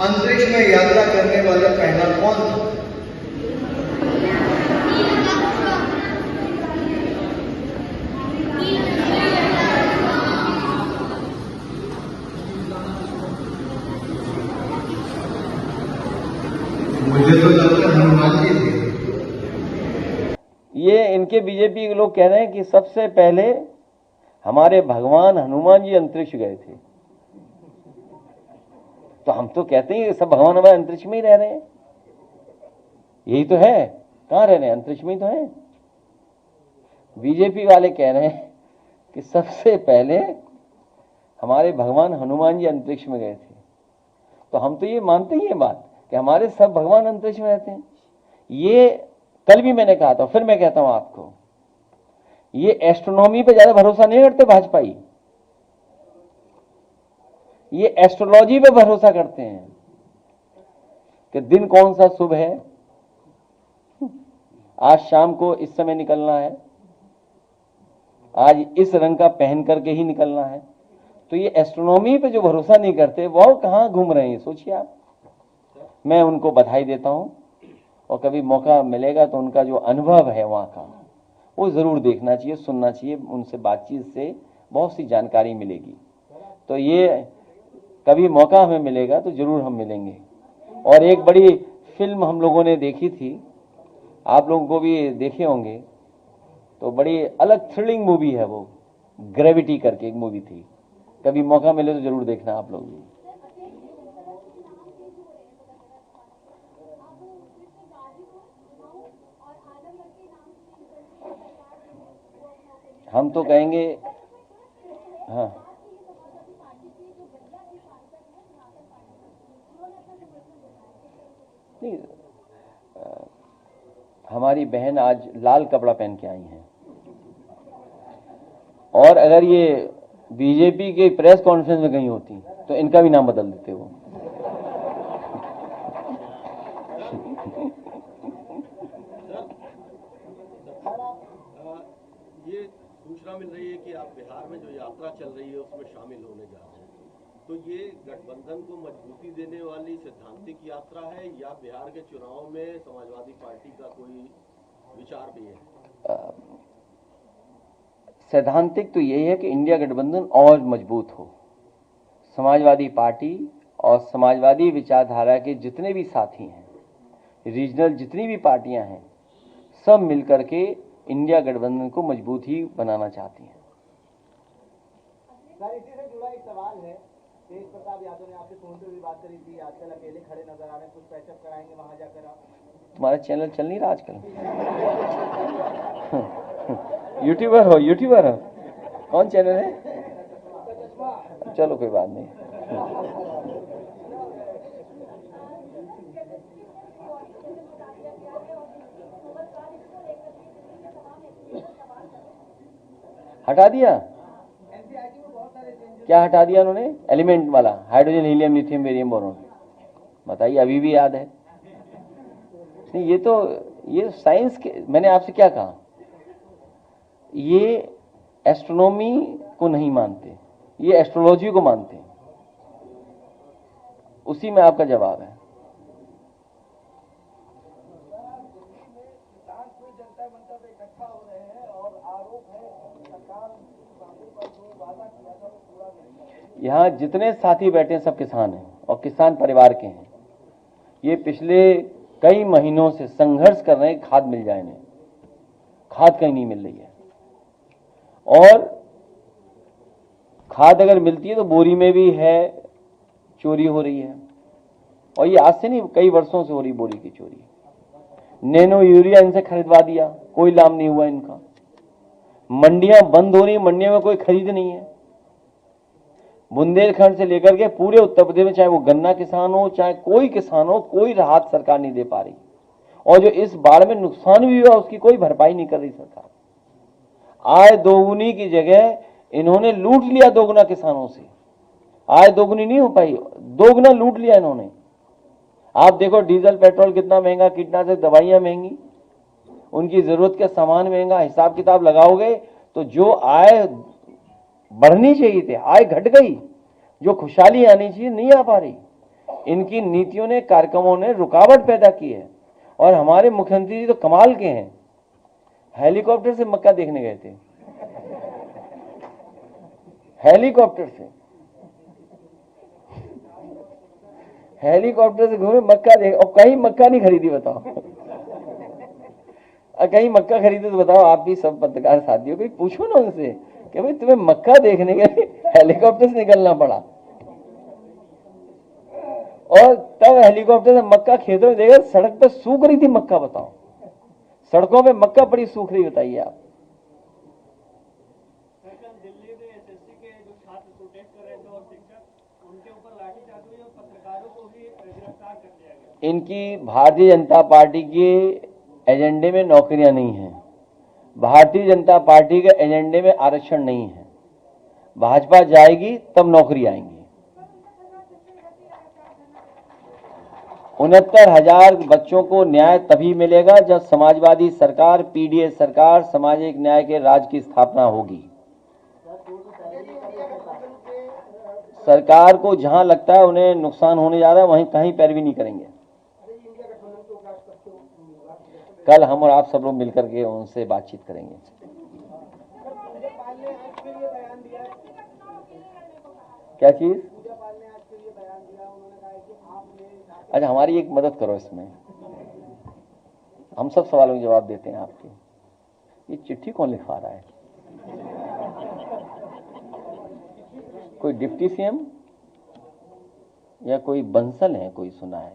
अंतरिक्ष में यात्रा करने वाला पहला कौन था? मुझे तो लगता है हनुमान जी थे। ये इनके बीजेपी के लोग कह रहे हैं कि सबसे पहले हमारे भगवान हनुमान जी अंतरिक्ष गए थे। तो हम तो कहते हैं सब भगवान हमारे अंतरिक्ष में ही रह रहे हैं, यही तो है। कहां रह रहे हैं? अंतरिक्ष में ही तो है। बीजेपी वाले कह रहे हैं कि सबसे पहले हमारे भगवान हनुमान जी अंतरिक्ष में गए थे। तो हम तो ये मानते ही है बात कि हमारे सब भगवान अंतरिक्ष में रहते हैं। ये कल भी मैंने कहा था, फिर मैं कहता हूं आपको, ये एस्ट्रोनॉमी पे ज्यादा भरोसा नहीं करते भाजपाई, ये एस्ट्रोलॉजी पे भरोसा करते हैं कि दिन कौन सा शुभ है, आज शाम को इस समय निकलना है, आज इस रंग का पहन करके ही निकलना है। तो ये एस्ट्रोनॉमी पे जो भरोसा नहीं करते वो कहां घूम रहे हैं, सोचिए आप। मैं उनको बधाई देता हूं और कभी मौका मिलेगा तो उनका जो अनुभव है वहां का वो जरूर देखना चाहिए, सुनना चाहिए। उनसे बातचीत से बहुत सी जानकारी मिलेगी। तो ये कभी मौका हमें मिलेगा तो जरूर हम मिलेंगे। और एक बड़ी फिल्म हम लोगों ने देखी थी, आप लोगों को भी देखे होंगे, तो बड़ी अलग थ्रिलिंग मूवी है वो, ग्रेविटी करके एक मूवी थी। कभी मौका मिले तो जरूर देखना आप लोग भी। हम तो कहेंगे, हाँ, नहीं, हमारी बहन आज लाल कपड़ा पहन के आई हैं। और अगर ये बीजेपी के प्रेस कॉन्फ्रेंस में गई होती तो इनका भी नाम बदल देते वो। ये सूचना मिल रही है कि आप बिहार में जो यात्रा चल रही है उसमें शामिल होने जा रहे हैं, तो ये गठबंधन को मजबूती देने वाली सैद्धांतिक यात्रा है या बिहार के चुनाव में समाजवादी पार्टी का कोई विचार भी है? सैद्धांतिक तो यही है कि इंडिया गठबंधन और मजबूत हो। समाजवादी पार्टी और समाजवादी विचारधारा के जितने भी साथी हैं, रीजनल जितनी भी पार्टियां हैं, सब मिलकर के इंडिया गठबंधन को मजबूत ही बनाना चाहती हैं। सर, इसी से जुड़ा एक सवाल है, तेज प्रताप यादव ने आपसे फोन पे भी बात करी थी, आजकल अकेले खड़े नजर आ रहे हैं, कुछ पैचअप कराएंगे वहां जाकर आप? तुम्हारा चैनल चल नहीं रहा आजकल? यूट्यूबर हो, यूट्यूबर हो? कौन चैनल है? चलो कोई बात नहीं। हटा दिया? क्या हटा दिया उन्होंने? एलिमेंट वाला, hydrogen, helium, lithium, barium, boron. बताइए, अभी भी याद है? नहीं, ये तो ये साइंस के, मैंने आपसे क्या कहा, ये एस्ट्रोनॉमी को नहीं मानते, ये एस्ट्रोलॉजी को मानते हैं। उसी में आपका जवाब है। यहां जितने साथी बैठे हैं सब किसान हैं और किसान परिवार के हैं। ये पिछले कई महीनों से संघर्ष कर रहे हैं, खाद मिल जाए इन्हें। खाद कहीं नहीं मिल रही है, और खाद अगर मिलती है तो बोरी में भी है, चोरी हो रही है। और ये आज से नहीं, कई वर्षों से हो रही बोरी की चोरी। नैनो यूरिया इनसे खरीदवा दिया, कोई लाभ नहीं हुआ इनका। मंडियां बंद हो रही, मंडियों में कोई खरीद नहीं है। बुंदेलखंड से लेकर के पूरे उत्तर प्रदेश में, चाहे वो गन्ना किसान हो, चाहे कोई किसान हो, कोई राहत सरकार नहीं दे पा रही। और जो इस बाढ़ में नुकसान भी हुआ उसकी कोई भरपाई नहीं कर रही सरकार। आय दोगुनी की जगह इन्होंने लूट लिया दोगुना किसानों से। आय दोगुनी नहीं हो पाई, दोगुना लूट लिया इन्होंने। आप देखो डीजल पेट्रोल कितना महंगा, कीटनाशक दवाइयां महंगी, उनकी जरूरत का सामान महंगा। हिसाब किताब लगाओगे तो जो आय बढ़नी चाहिए थी, आय घट गई। जो खुशहाली आनी चाहिए नहीं आ पा रही। इनकी नीतियों ने, कार्यक्रमों ने रुकावट पैदा की है। और हमारे मुख्यमंत्री जी तो कमाल के हैं, हेलीकॉप्टर से मक्का देखने गए थे, हेलीकॉप्टर से घूमे, मक्का देख, और कहीं मक्का नहीं खरीदी, बताओ। कहीं मक्का खरीदे तो बताओ, आप भी सब पत्रकार साथियों को पूछो ना उनसे कि भाई तुम्हें मक्का देखने के लिए हेलीकॉप्टर से निकलना पड़ा, और तब हेलीकॉप्टर से मक्का खेतों में देखा, सड़क पर सूख रही थी मक्का, बताओ, सड़कों पे मक्का पड़ी सूख रही, बताइए आप। दिल्ली में एसएससी के जो छात्र प्रोटेस्ट कर रहे थे और शिक्षक, उनके ऊपर लाठीचार्ज हुई और पत्रकारों को भी गिरफ्तार कर लिया गया। इनकी भारतीय जनता पार्टी के एजेंडे में नौकरियां नहीं हैं, भारतीय जनता पार्टी के एजेंडे में आरक्षण नहीं है। भाजपा जाएगी तब नौकरी आएंगी। 69,000 बच्चों को न्याय तभी मिलेगा जब समाजवादी सरकार, पीडीएस सरकार, सामाजिक न्याय के राज की स्थापना होगी। सरकार को जहां लगता है उन्हें नुकसान होने जा रहा है, वहीं कहीं पैरवी नहीं करेंगे। कल हम और आप सब लोग मिलकर के उनसे बातचीत करेंगे। क्या चीज? अच्छा, हमारी एक मदद करो इसमें, हम सब सवालों के जवाब देते हैं आपके। ये चिट्ठी कौन लिखवा रहा है? कोई डिप्टी सीएम या कोई बंसल है, कोई सुना है?